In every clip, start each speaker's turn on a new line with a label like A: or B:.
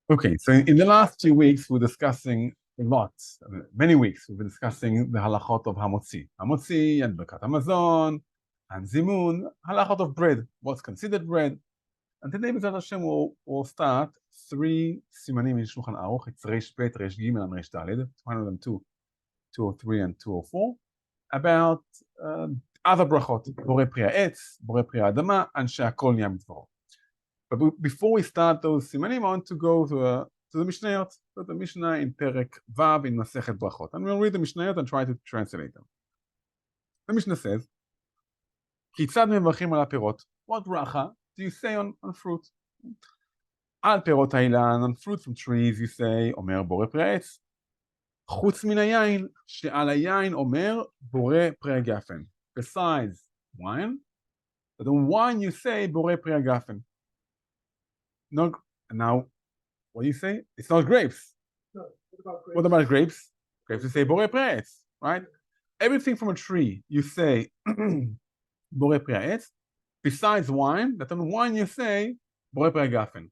A: Okay, so in the last few weeks, we're discussing lots, many weeks, we've been discussing the halachot of hamotzi. Hamotzi and Birkat Hamazon and Zimun, halachot of bread, what's considered bread. And today, B'ezrat Hashem, we'll start three simanim in Shulchan Aruch. It's Reish Bet, Reish Gimel, and Reish Daled, 202, 203, and 204, about other brachot, Borei Pri Ha'etz, Borei Pri Ha'adama, and She'akol Niyah Mitzvot. But before we start those simanim, I want to go to the Mishnayot, so the Mishnah in Perek Vav in Masechet Brachot. And we'll read the Mishnayot and try to translate them. The Mishnah says, Kitzad mevarchim al ha'perot? What bracha do you say on fruit? Al perot ha''ilan, on fruit from trees, you say, Omer borei pri ha'etz. Chutz min hayayin, she'al hayayin omer borei pri ha'gafen. Besides wine, but on wine you say borei pri ha'gafen. No, now, what do you say? It's not grapes.
B: No, what about grapes?
A: What about grapes? Grapes, you say borei pri ha'etz, right? Everything from a tree, you say borei pri ha'etz. Besides wine, that on wine you say borei pri ha'gafen.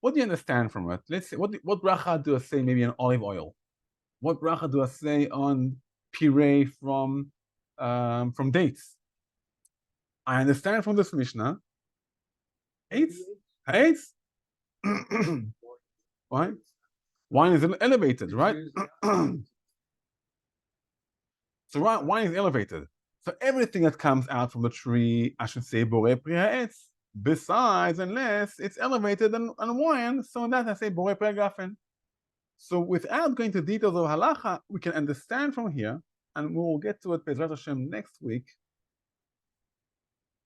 A: What do you understand from it? Let's say, what bracha do I say maybe on olive oil? What bracha do I say on puree from dates? I understand from this Mishnah. Eitz? Why? Wine is elevated, right? So wine is elevated. So everything that comes out from the tree, I should say borei pri ha'etz. Besides, unless it's elevated and wine, so that I say borei pri ha'gafen. So without going to details of halacha, we can understand from here, and we'll get to it B'ezrat Hashem next week.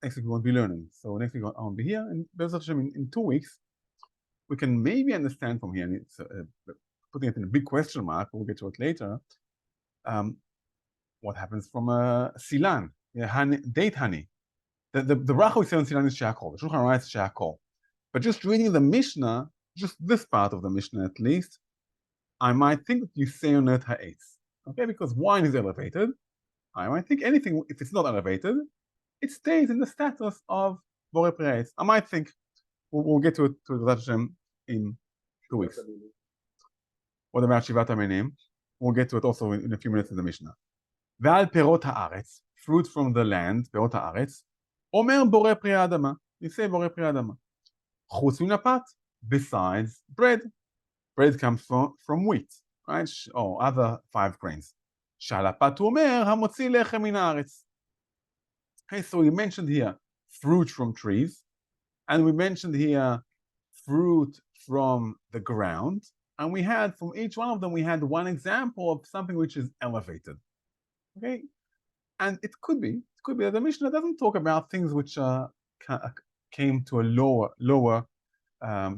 A: Next week we won't be learning. So next week I won't be here, and B'ezrat Hashem in 2 weeks, we can maybe understand from here, and it's putting it in a big question mark, we'll get to it later, what happens from silan, date honey. The bracha we say on silan is she'akol. The Shulchan Aruch is she'akol. But just reading the Mishnah, just this part of the Mishnah at least, I might think that you say on it ha'etz. Okay, because wine is elevated. I might think anything, if it's not elevated, it stays in the status of borei pri ha'etz. I might think we'll get to it to B'ezrat Hashem in 2 weeks. What about Shivat HaMinim? We'll get to it also in a few minutes in the Mishnah. Ve'al perot ha'aretz, fruit from the land, perot ha'aretz, omer borei pri ha'adama. You say borei pri ha'adama. Chutz min hapat, besides bread. Bread comes from wheat, right? Or other 5 grains. Sha'al hapat omer hamotzi lechem min ha'aretz. Okay, so we mentioned here fruit from trees, and we mentioned here fruit from the ground, and we had from each one of them we had one example of something which is elevated. Okay, and it could be that the Mishnah doesn't talk about things which came to a lower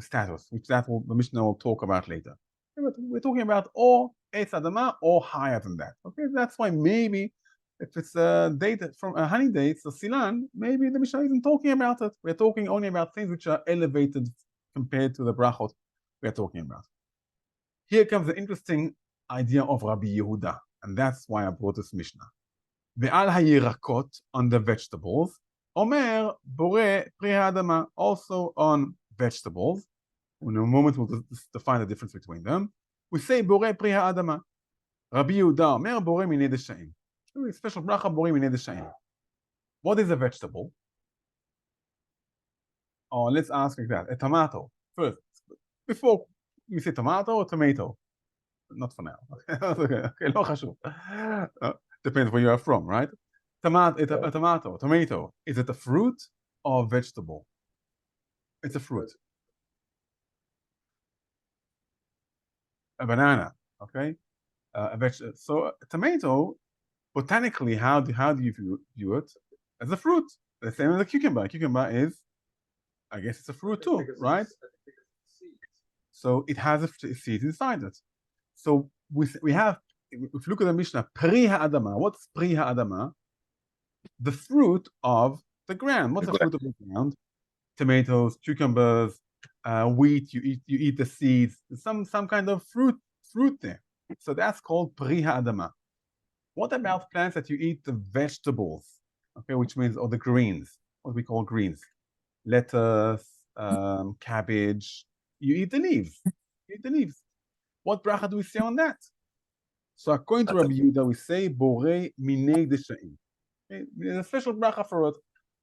A: status, which the Mishnah will talk about later. But we're talking about or Eitz Adama or higher than that. Okay, that's why maybe if it's a date from a honey date, so silan, maybe the Mishnah isn't talking about it. We're talking only about things which are elevated compared to the brachot we're talking about. Here comes the interesting idea of Rabbi Yehuda, and that's why I brought this Mishnah. Ve'al hayirakot, on the vegetables, omer borei pri ha'adama, also on vegetables. In a moment we'll define the difference between them. We say borei pri ha'adama. Rabbi Yehuda omer borei minei deshaim. Special bracha borei minei deshaim. What is a vegetable? Oh, let's ask like that. A tomato first. Before we say tomato or tomato. Not for now. Okay, לא חשוב. Depends where you are from, right? Tomato. Is it a fruit or a vegetable? It's a fruit. A banana, okay? A vegetable. So a tomato, botanically, how do you view it? As a fruit. The same as a cucumber. A cucumber is, I guess it's a fruit too, right? So it has a seed inside it. So we have, if you look at the Mishnah, Pri ha'adama. What's Pri ha'adama? The fruit of the ground. What's the fruit of the ground? Tomatoes, cucumbers, wheat. You eat the seeds. Some kind of fruit there. So that's called Pri ha'adama. What about plants that you eat the vegetables? Okay, which means or the greens. What we call greens, lettuce, cabbage. You eat the leaves. eat the leaves. What bracha do we say on that? So according to Rabbi Yehuda, we say borei minei deshaim. Okay? There's a special bracha for it.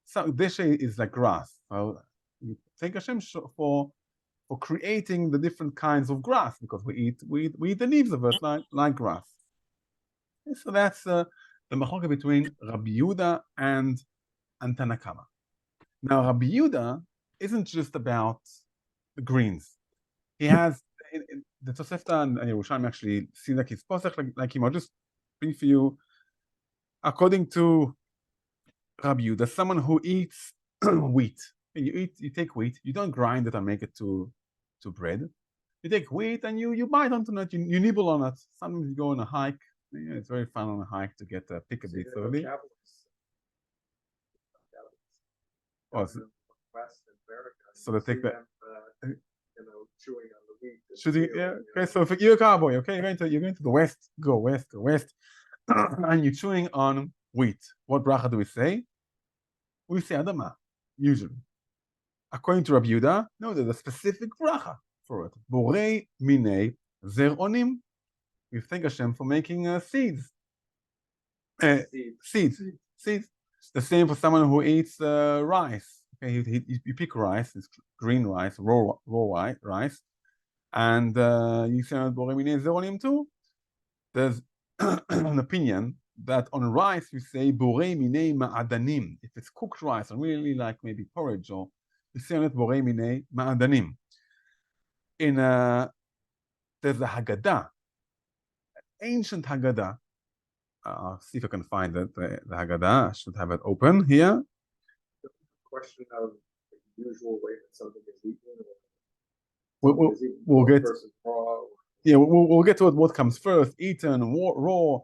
A: So desha is like grass. So you thank Hashem for creating the different kinds of grass, because we eat the leaves of it like grass. Okay, so that's the machloket between Rabbi Yehuda and Tanna Kama. Now Rabbi Yehuda isn't just about the greens. He has the Tosefta and Yerushalmi actually see like his posach like him. I'll just bring for you, according to Rabbi Yehuda, someone who eats wheat. You take wheat, you don't grind it and make it to bread. You take wheat and you bite onto it, you nibble on it. Sometimes you go on a hike. Yeah, it's very fun on a hike to get pick a bit early. Oh, so they take that.
B: Chewing on the wheat.
A: Shooting, yeah. Okay, so if you're a cowboy, okay, you're going to the west, go west, and you're chewing on wheat. What bracha do we say? We say Adama, usually. According to Rabbi Yehuda, no, there's a specific bracha for it. Borei minei zeronim. We thank Hashem for making seeds. Seeds. The same for someone who eats rice. Okay, you pick rice, it's green rice, raw rice, and you say borei minei zeronim too. There's an opinion that on rice we say borei minei ma'adanim. If it's cooked rice, and really like maybe porridge, or you say on it borei minei ma'adanim. In there's a Haggadah, ancient Haggadah. I'll see if I can find it. The Haggadah, I should have it open here.
B: Question of the usual way that something is eaten.
A: We'll get. Yeah, we'll get to what comes first: eaten, raw,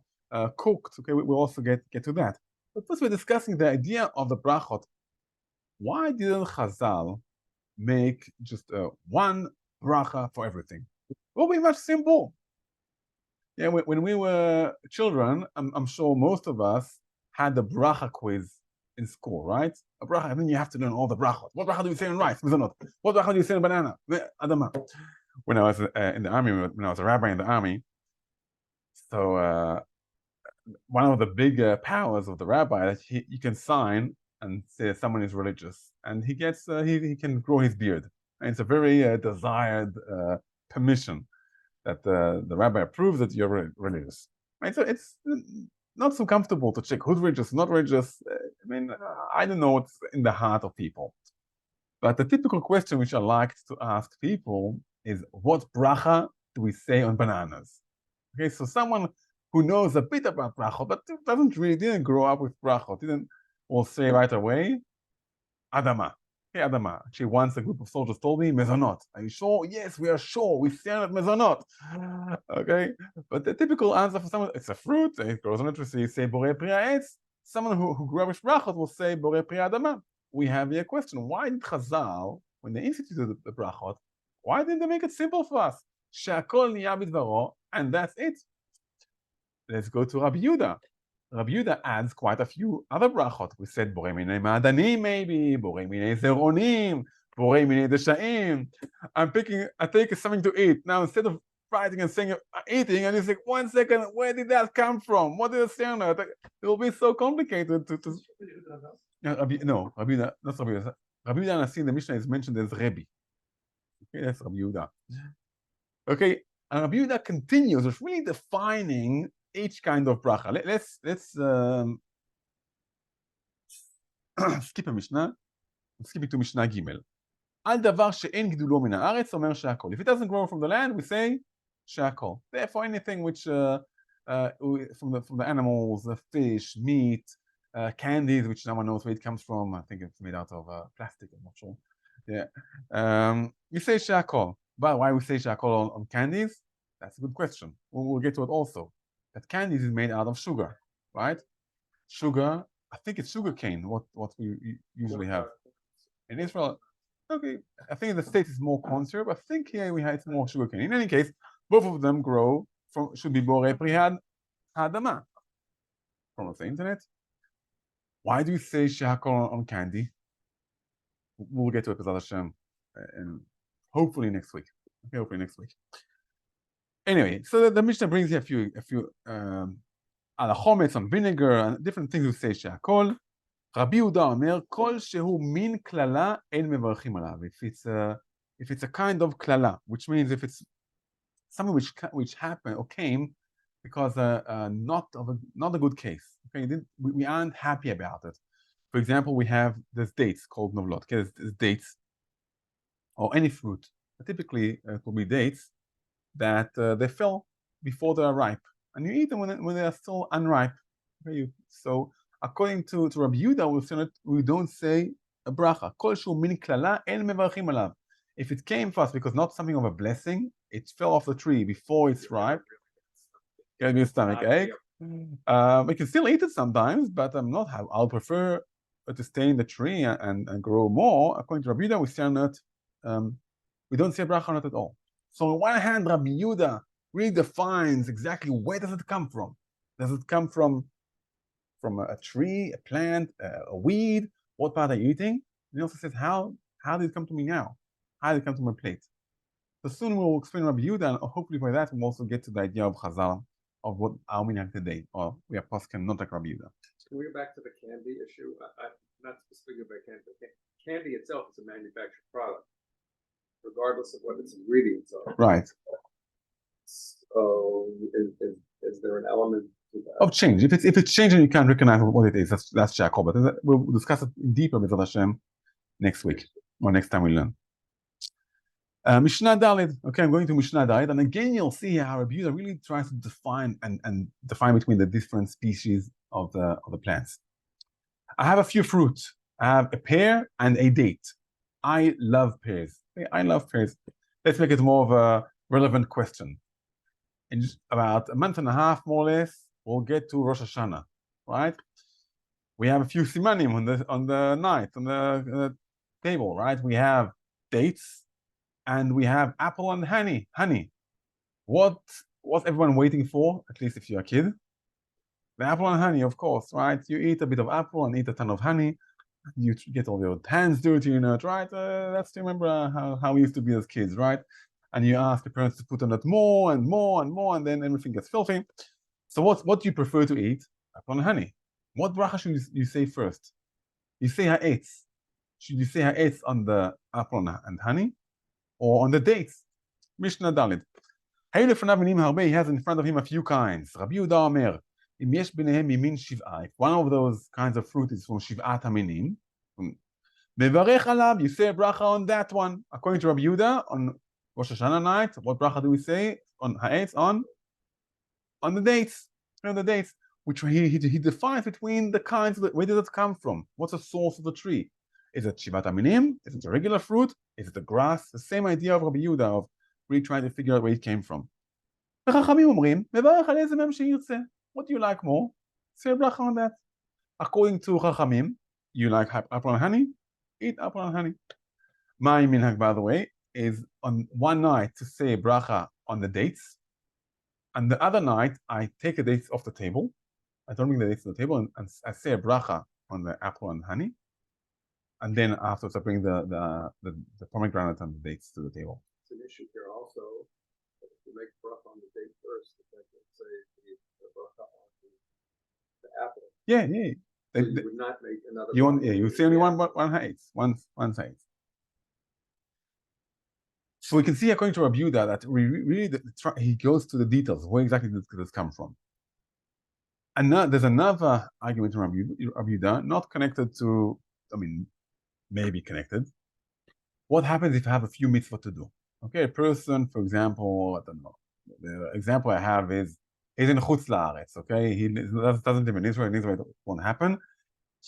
A: cooked. Okay, we'll also get to that. But first, we're discussing the idea of the brachot. Why didn't Chazal make just one bracha for everything? Well, be much simple. Yeah, when we were children, I'm sure most of us had the bracha quiz in school, right? A bracha, and then you have to learn all the brachot. What bracha do we say in rice? What bracha do you say in banana? Adama. When I was in the army, when I was a rabbi in the army, so one of the big powers of the rabbi that you can sign and say someone is religious, and he gets he can grow his beard, and it's a very desired permission that the rabbi approves that you're religious. Right? So it's not so comfortable to check who's religious, not religious. I mean, I don't know what's in the heart of people. But the typical question which I like to ask people is, what bracha do we say on bananas? Okay, so someone who knows a bit about brachot, but didn't grow up with brachot, will say right away, Adama. Okay, Adama. Actually, once a group of soldiers told me, mezonot. Are you sure? Yes, we are sure. We stand at mezonot. Okay, but the typical answer for someone, it's a fruit, it grows on a tree, so you say borei pri ha'etz. Someone who grew up with brachot will say borei pri ha'adama. We have here a question. Why did Chazal, when they instituted the brachot, why didn't they make it simple for us? She'akol niya bidvaro, and that's it. Let's go to Rabbi Yehuda. Rabbi Yehuda adds quite a few other brachot. We said borei minei ma'adanim, maybe borei minei zeronim, borei minei deshaim. I take something to eat. Now instead of writing and saying eating, and you say, 1 second, where did that come from? What did it say on that? It will be so complicated to Rabbi Yehuda, not Rabbi Yehuda. Rabbi Yehuda Nasi in the Mishnah is mentioned as Rebbe. Okay, that's Rabbi Yehuda. Okay, and Rabbi Yehuda continues with really defining each kind of bracha. Let's skip a Mishnah. Skip it to Mishnah Gimel. Al davar she'en giduló min haaretz omer she'akol. If it doesn't grow from the land, we say she'akol. Therefore, anything which from the animals, the fish, meat, candies, which no one knows where it comes from. I think it's made out of plastic. I'm not sure. Yeah, we say she'akol. But why we say she'akol on candies? That's a good question. We'll get to it also. That candies is made out of sugar, right? Sugar. I think it's sugar cane. What we usually have in Israel. Okay, I think in the States it's more corn syrup. I think here we have more sugar cane. In any case, both of them grow from should be borei pri ha'adama. From the internet. Why do you say she'akol on candy? We'll get to it with Hashem, and hopefully next week. Okay, hopefully next week. Anyway, so the Mishnah brings you a few על החומץ, on vinegar, and different things to say שהכל. רבי יהודה אומר, כל שהוא מין קללה, אין מברכים עליו. If it's a kind of קללה, which means if it's something which happened or came because not a good case. Okay, we aren't happy about it. For example, we have these dates called novlot. Okay, there's dates or any fruit. Typically, it will be dates that they fell before they are ripe, and you eat them when they are still unripe. Okay, so according to Rabbi Yehuda, we don't say a bracha. Kol shu min klala en mevarchim alav. If it came fast because not something of a blessing, it fell off the tree before it's ripe. Can be a stomach ache. We can still eat it sometimes, but I'll prefer to stay in the tree and grow more. According to Rabbi Yehuda, we don't say bracha on it at all. So on one hand, Rabbi Yehuda really defines exactly where does it come from. Does it come from a tree, a plant, a weed? What part are you eating? He also says, how did it come to me now? How did it come to my plate? So soon we'll explain Rabbi Yehuda, and hopefully by that we'll also get to the idea of Chazal, of what our minhag today, or we are poskim not like Rabbi Yehuda.
B: Can we go back to the candy issue? Not specifically about candy, but candy itself is a manufactured product, regardless of what its ingredients are.
A: Right.
B: So is there an element to that?
A: Of change. If it's changing, you can't recognize what it is. That's Jacob. But we'll discuss it deeper with Hashem next week or next time we learn. Mishnah Daled. Okay, I'm going to Mishnah Daled, and again you'll see how Rabbi Yehuda really tries to define and define between the different species of the plants. I have a few fruits. I have a pear and a date. I love pears. I love pears. Let's make it more of a relevant question. In just about a month and a half, more or less, we'll get to Rosh Hashanah, right? We have a few simanim on the table, right? We have dates, and we have apple and honey. What's everyone waiting for? At least if you're a kid, the apple and honey, of course, right? You eat a bit of apple and eat a ton of honey. You get all your hands dirty, right? Let's remember how we used to be as kids, right? And you ask your parents to put on it more and more and more, and then everything gets filthy. So what do you prefer to eat? Apple and honey. What bracha should you say first? You say ha'etz. Should you say ha'etz on the apple and honey, or on the dates? Mishnah Dalit. He has in front of him a few kinds. Rabbi Yehuda Omer, אם יש ביניהם ממין שבעה, if one of those kinds of fruit is from שבעת המינים, מברך עליו, you say a bracha on that one. According to Rabbi Yehuda, on Rosh Hashanah night, what bracha do we say? On ha'etz, on the dates. On the dates, which he defines between the kinds. Where does it come from? What's the source of the tree? Is it shivat aminim? Is it a regular fruit? Is it the grass? The same idea of Rabbi Yehuda of really trying to figure out where it came from. וחכמים אומרים, מברך על איזה מהם שירצה. What do you like more? Say a bracha on that. According to Chachamim, you like apple and honey? Eat apple and honey. My minhag, by the way, is on one night to say a bracha on the dates, and the other night I take the dates off the table. I don't bring the dates to the table, and I say a bracha on the apple and honey, and then afterwards I bring the pomegranate and the dates to the table.
B: It's an issue here also. If you make bracha on the date first, then say the bracha on the apple.
A: Yeah.
B: So you would not make another.
A: You say only one ha'etz, one ha'etz. So we can see, according to Rabbi Yehuda, that he goes to the details. Where exactly does this come from? And there's another argument from Rabbi Yehuda, not connected to, maybe connected. What happens if I have a few mitzvot to do? Okay, a person, for example, I don't know. The example I have is he's in Chutz La'aretz, okay? He doesn't live in Israel. In Israel, it won't happen.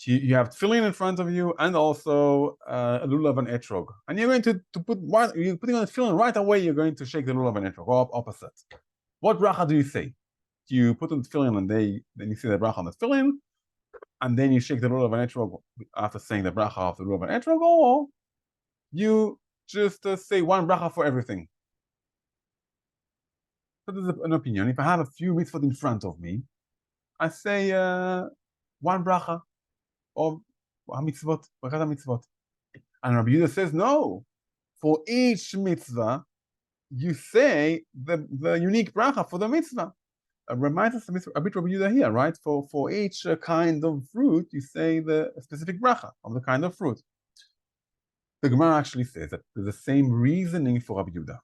A: You have tefillin in front of you, and also a lulav and etrog. And you're going to put one, you're putting on the tefillin right away, you're going to shake the lulav and etrog, or opposite. What bracha do you say? Do you put on the tefillin and then you say the bracha on the tefillin, and then you shake the lulav and etrog after saying the bracha of the lulav and etrog, or you just say one bracha for everything? So there's an opinion. If I have a few mitzvot in front of me, I say one bracha of mitzvot, bracha mitzvot. And Rabbi Yehuda says, no. For each mitzvah, you say the unique bracha for the mitzvah. Reminds us a bit Rabbi Yehuda here, right? For each kind of fruit, you say the specific bracha of the kind of fruit. The Gemara actually says that there's the same reasoning for Rabbi Yehuda.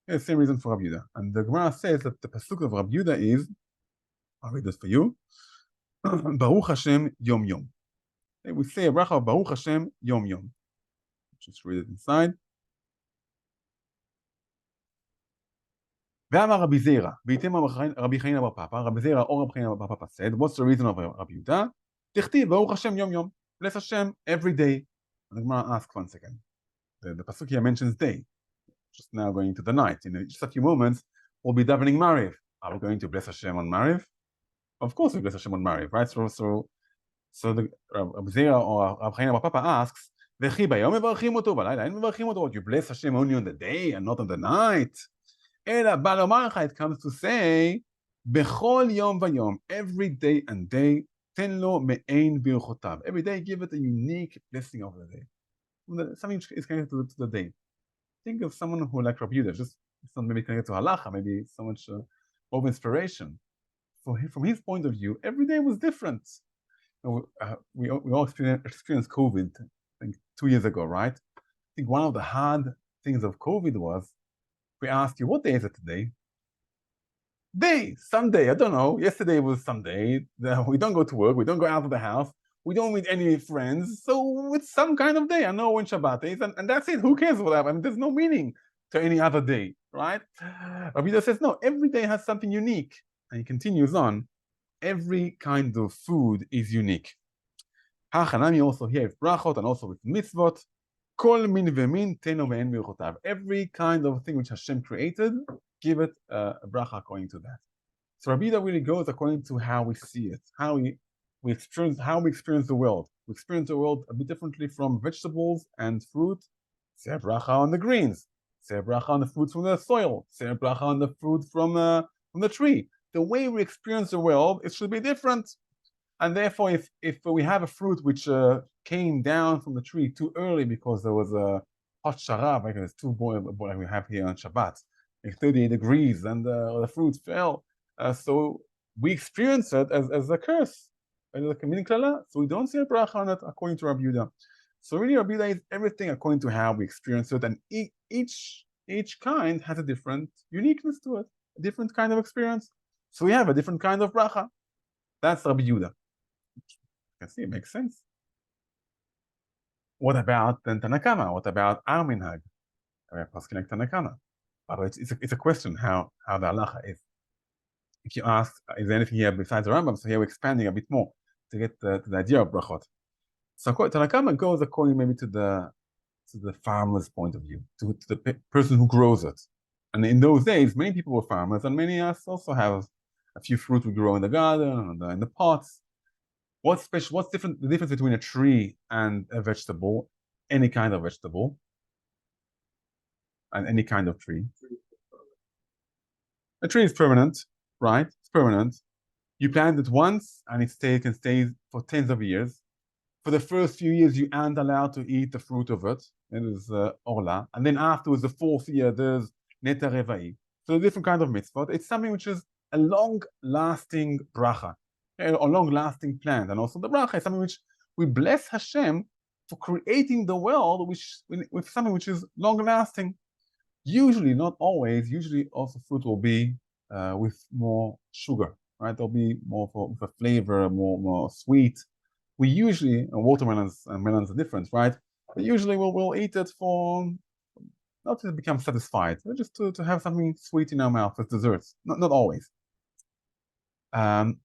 A: The same reason for Rabbi Yehuda. And the Gemara says that the pasuk of Rabbi Yehuda is, I'll read this for you, Baruch Hashem Yom Yom. We say a bracha of Baruch Hashem Yom Yom. Just read it inside. ואמר רבי זירא, בהתאם רבי חנינא בר פפא, רבי זירא or רבי חנינא בר פפא said, what's the reason of Rabbi Yehuda? תכתיב ברוך השם יום יום, bless Hashem every day. And the Gemara asks 1 second. The pasuk here mentions day. Just now going into the night. In just a few moments, we'll be davening Mariv. Are we going to bless Hashem on Mariv? Of course we bless Hashem on Mariv, right? So the Rabbi Zera or Rabbi Chaim Papa asks, וכי ביום מברכים אותו, בלילה אין מברכים אותו, you bless Hashem only on the day and not on the night. אלא בא לומר לך, it comes to say, בכל יום ויום, every day and day, תן לו מעין ברכותיו. Every day give it a unique blessing of the day. Something is connected to the day. Think of someone who like Rabbi Yehuda, just it's not maybe connected to halacha, maybe so much of inspiration. From his point of view, every day was different. We all experienced COVID, I think 2 years ago, right? I think one of the hard things of COVID was, we asked you, what day is it today? Sunday, I don't know. Yesterday was Sunday. We don't go to work. We don't go out of the house. We don't meet any friends. So it's some kind of day. I know when Shabbat is, and that's it. Who cares what happened? There's no meaning to any other day, right? Rabbi Yehuda says, no, every day has something unique. And he continues on, every kind of food is unique. Hachanami also here with Brachot and also with mitzvot. Kol min v'min teno ve'en b'ruchotav. Every kind of thing which Hashem created, give it a bracha according to that. So Rabbi Yehuda really goes according to how we see it, how we experience the world. We experience the world a bit differently from vegetables and fruit. Say a bracha on the greens. Say a bracha on the fruits from the soil. Say a bracha on the fruit from the tree. The way we experience the world, it should be different. And therefore, if we have a fruit which came down from the tree too early because there was a hot sharab, like it's too boiled like we have here on Shabbat, like 38 degrees, and the fruit fell. So we experience it as a curse, as a committing klala. So we don't see a bracha on it according to Rabbi Yehuda. So really, Rabbi Yehuda is everything according to how we experience it, and each kind has a different uniqueness to it, a different kind of experience. So we have a different kind of bracha. That's Rabbi Yehuda. You can see it makes sense. What about then Tanna Kama? What about our minhag? Paskin like Tanna Kama. But it's a question how the halacha is. If you ask, is there anything here besides the Rambam? So here we're expanding a bit more to get to the idea of brachot. So Tanna Kama goes according maybe to the farmer's point of view, to the person who grows it. And in those days, many people were farmers, and many of us also have a few fruit we grow in the garden, in the pots. What's the difference between a tree and a vegetable, any kind of vegetable, and any kind of tree? A tree is permanent, right? It's permanent. You plant it once, and it can stay for tens of years. For the first few years, you aren't allowed to eat the fruit of it. It is orla. And then afterwards, the 4th year, there's neta revai. So a different kind of mitzvot. It's something which is a long-lasting bracha, a long-lasting plant. And also the bracha is something which we bless Hashem for creating the world with something which is long-lasting. Usually, not always, usually also fruit will be with more sugar, right? There'll be more with a flavor, more sweet. We usually, watermelons and melons are different, right? But usually we'll eat it for, not to become satisfied, but just to have something sweet in our mouth as desserts. Not always.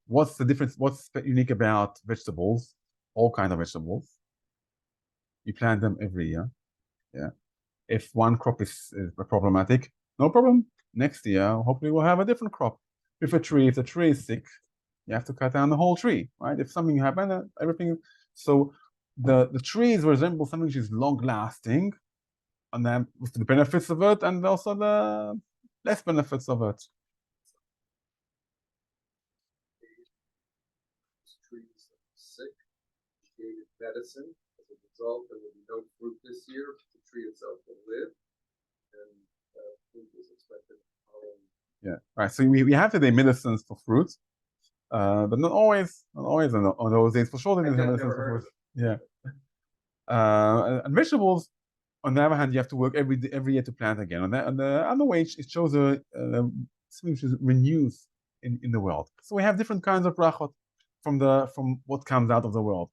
A: What's the difference? What's unique about vegetables? All kinds of vegetables. You plant them every year. Yeah. If one crop is problematic, no problem. Next year, hopefully we'll have a different crop. If the tree is sick, you have to cut down the whole tree, right? If something happens, everything. So the trees resemble something which is long-lasting, and then with the benefits of it, and also the less benefits of it.
B: Trees sick, gave medicine. As a result, there will be no fruit this year. The tree itself will live, and fruit is expected.
A: Yeah. Right. So we have today medicines for fruit, but not always on those days. For sure, they didn't have medicines for fruit. Yeah. And vegetables, on the other hand, you have to work every year to plant again. On the other way, it shows something which is renews in the world. So we have different kinds of brachot from what comes out of the world,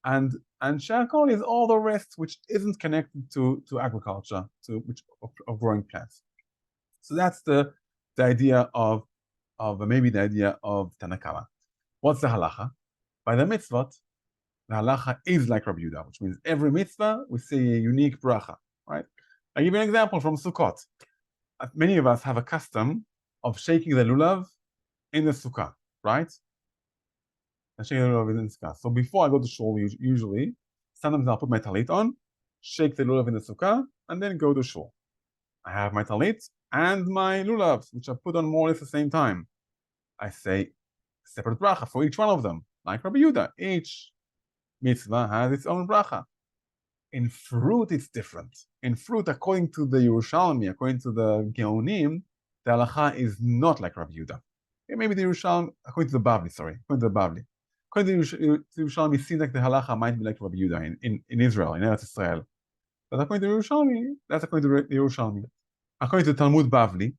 A: and shakol is all the rest which isn't connected to agriculture, of growing plants. So that's the idea of maybe the idea of Tanakama. What's the halacha? By the mitzvot, the halacha is like Rabbi Yehuda, which means every mitzvah we say a unique bracha, right? I'll give you an example from Sukkot. Many of us have a custom of shaking the lulav in the sukkah, right? Shaking the lulav in the sukkah. So before I go to shul, usually, sometimes I'll put my talit on, shake the lulav in the sukkah, and then go to shul. I have my talit and my lulavs, which I put on more or less at the same time. I say separate bracha for each one of them, like Rabbi Yehuda. Each mitzvah has its own bracha. In fruit, it's different. In fruit, according to the Yerushalmi, according to the Geonim, the halacha is not like Rabbi Yehuda. Maybe the Yerushalmi, according to the Bavli, according to the Yerushalmi, it seems like the halacha might be like Rabbi Yehuda in Israel, in Eretz Israel. But according to the Yerushalmi, that's according to the Yerushalmi. According to Talmud Bavli,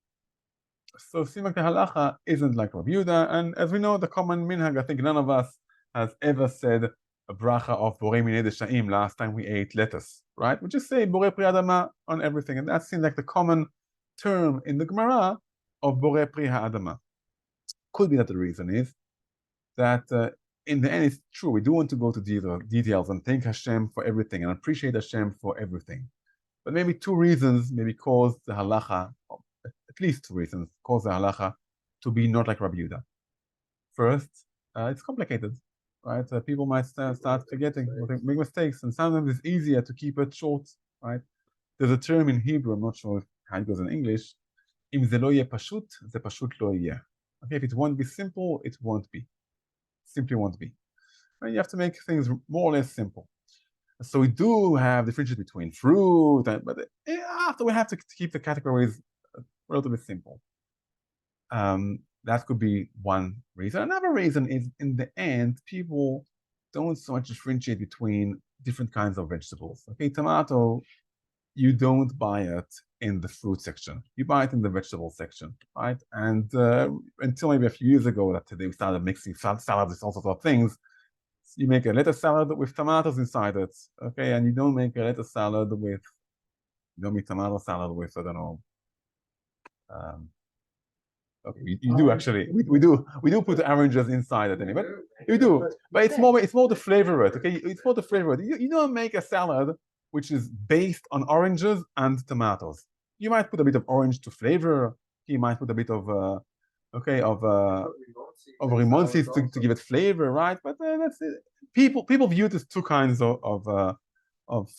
A: so it seems like the halacha isn't like Rabbi Yehuda, and as we know, the common minhag, I think none of us has ever said a bracha of borei minei deshaim last time we ate lettuce, right? We just say borei pri adama on everything, and that seems like the common term in the Gemara of borei pri ha'adama. Could be that the reason is that in the end it's true, we do want to go to details and thank Hashem for everything and appreciate Hashem for everything. But maybe two reasons maybe cause the halacha, at least two reasons, cause the halacha to be not like Rabbi Yehuda. First, it's complicated, right? People might start forgetting, make mistakes, and sometimes it's easier to keep it short, right? There's a term in Hebrew, I'm not sure how it goes in English, Im ze lo yeh pashut, ze pashut lo yeh. Okay, if it won't be simple, it won't be. Simply won't be. And you have to make things more or less simple. So we do have differences between fruit, but after we have to keep the categories relatively simple. That could be one reason. Another reason is, in the end, people don't so much differentiate between different kinds of vegetables. Okay, tomato, you don't buy it in the fruit section. You buy it in the vegetable section, right? And until maybe a few years ago, that they started mixing salads with all sorts of things. You make a lettuce salad with tomatoes inside it, okay? And you don't make a lettuce salad with, you don't make tomato salad with, I don't know. Okay, you do actually. We do put oranges inside it anyway. But you do, but it's more to flavor it. Okay, it's more to flavor it. You don't make a salad which is based on oranges and tomatoes. You might put a bit of orange to flavor. You might put a bit of rimon seeds to give it flavor, right? But that's it. People view it as two kinds of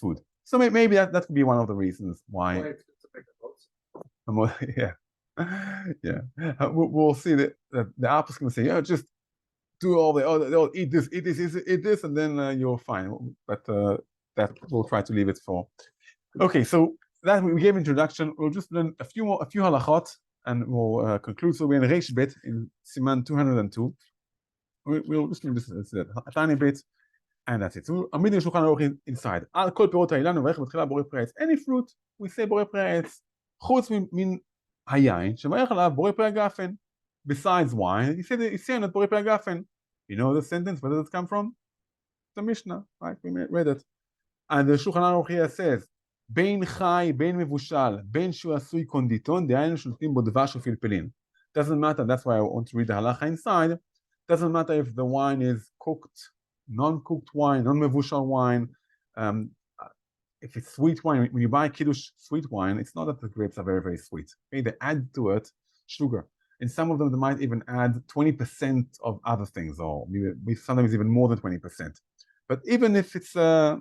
A: food. So maybe that could be one of the reasons why. Yeah. Yeah, we'll see that the app is going to say, yeah, just do all the eat this, and then you're fine. But that we'll try to leave it for. Okay, so that we gave introduction. We'll just learn a few halachot, and we'll conclude. So we're in Reish Bet in Siman 202. We'll just leave this a tiny bit, and that's it. So I'm reading Shulchan Aruch inside. Al kol pirot ha'ilanu v'ech b'tchila borei pri ha'etz. Any fruit, we say borei pri ha'etz. Chutz min היין, שמערך עליו בורא פרי הגפן. Besides wine, he said it בורא פרי הגפן. You know the sentence, where does it come from? The Mishnah, right? We read it. And the Shulchan Aruch here says, בין חי, בין מבושל, בין שהוא עשוי קונדיטון, דהיינו שולטים בו דבש ופלפלין. Doesn't matter, that's why I want to read the halacha inside. Doesn't matter if the wine is cooked, non-cooked wine, non-מבושל wine, if it's sweet wine, when you buy Kiddush sweet wine, it's not that the grapes are very, very sweet. Okay? They add to it sugar. And some of them, they might even add 20% of other things, or maybe sometimes even more than 20%. But even if it's has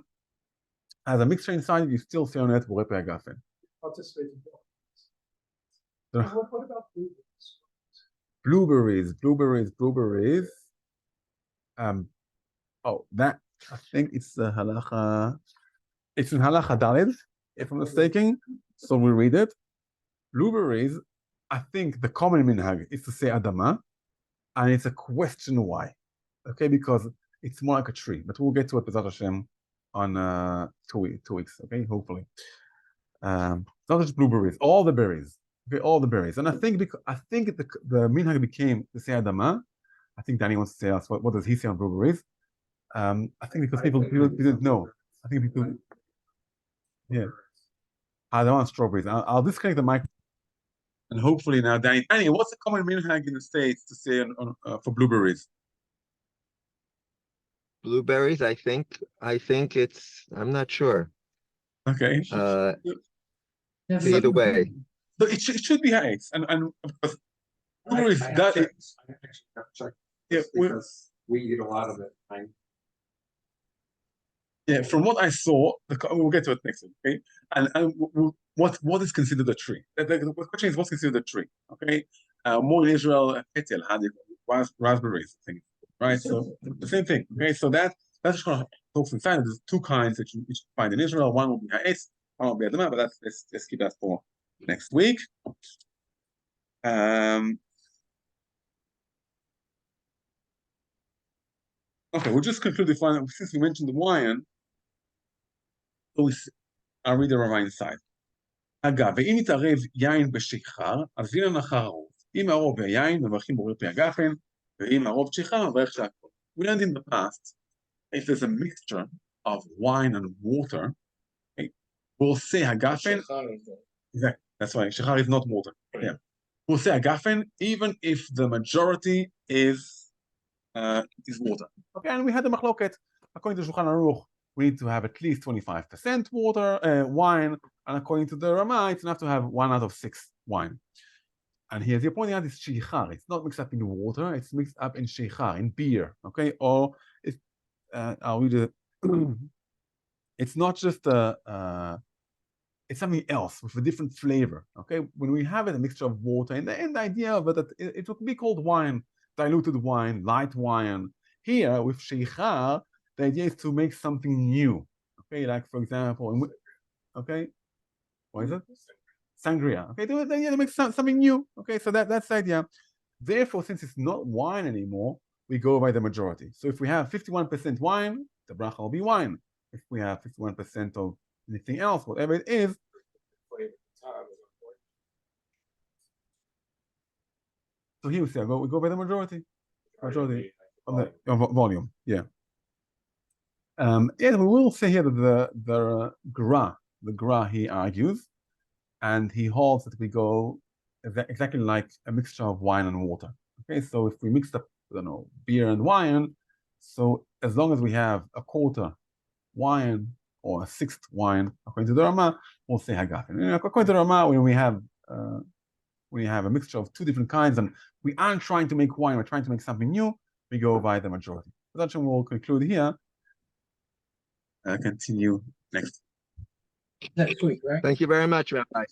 A: a mixture inside, you still say on it, borei pri ha'gafen.
B: What about
A: blueberries? Blueberries. That, I think it's halacha. It's in halacha daled, if I'm mistaken. So we read it. Blueberries I think the common minhag is to say Adama, and it's a question why. Okay, because it's more like a tree, but we'll get to it, B'ezrat Hashem, on 2 weeks, okay, hopefully. Not just blueberries, all the berries. Okay, all the berries. And I think the minhag became to say Adama. I think Danny wants to say us what does he say on blueberries? I think because people didn't know. I think people, yeah. I don't want strawberries. I'll disconnect the mic, and hopefully now, Danny, what's the common minhag in the States to say for blueberries?
C: Blueberries, I think I'm not sure.
A: Okay.
C: Either way.
A: So it should be ha'etz, and blueberries yeah,
B: because we eat a lot of it.
A: Yeah, from what I saw, we'll get to it next week, okay? And what is considered a tree? The question is, what's considered a tree, okay? More in Israel, petel, raspberries, things, right? So the same thing, okay? So that's just going to talk inside. There's 2 kinds that you find in Israel. One will be ha'etz, one will be adama, but let's keep that for next week. Okay, we'll just conclude the final, since we mentioned the wine. I'll read the Rama inside. אגב, ואם יתערב יין בשיכר, אז דינן אחר הרוב. אם הרוב והיין, מברכים בורא פי הגפן, ואם הרוב שיכר, מברך שהכל. We learned in the past, if there's a mixture of wine and water, okay, we'll say הגפן. Exactly, that's why שיכר is not water. Yeah. We'll say הגפן, even if the majority is water. Okay, and we had the machloket. According to Shulchan Aruch, we need to have at least 25% water, wine, and according to the Rama, it's enough to have 1 out of 6 wine. And here, as you're pointing out, it's sheichar. It's not mixed up in water, it's mixed up in sheichar, in beer, okay? Or I'll read it. It's not just it's something else with a different flavor, okay? When we have a mixture of water, and the idea of it, that it would be called wine, diluted wine, light wine. Here, with sheichar, the idea is to make something new, okay? Like, for example, okay? What is it? Sangria. Okay, the idea to make something new. Okay, so that's the idea. Therefore, since it's not wine anymore, we go by the majority. So if we have 51% wine, the bracha will be wine. If we have 51% of anything else, whatever it is, so here we say we go by the majority. Majority of the volume. Yeah. And we will say here that the Gra he argues, and he holds that we go exactly like a mixture of wine and water. Okay, so if we mix up, I don't know, beer and wine, so as long as we have a quarter wine or a 1/6 wine, according to the Rama, we'll say hagafen. According to the Rama, when we have a mixture of 2 different kinds, and we aren't trying to make wine, we're trying to make something new, we go by the majority. So that's what we'll conclude here. Continue next
B: week, right?
C: Thank you very much, Rabbi.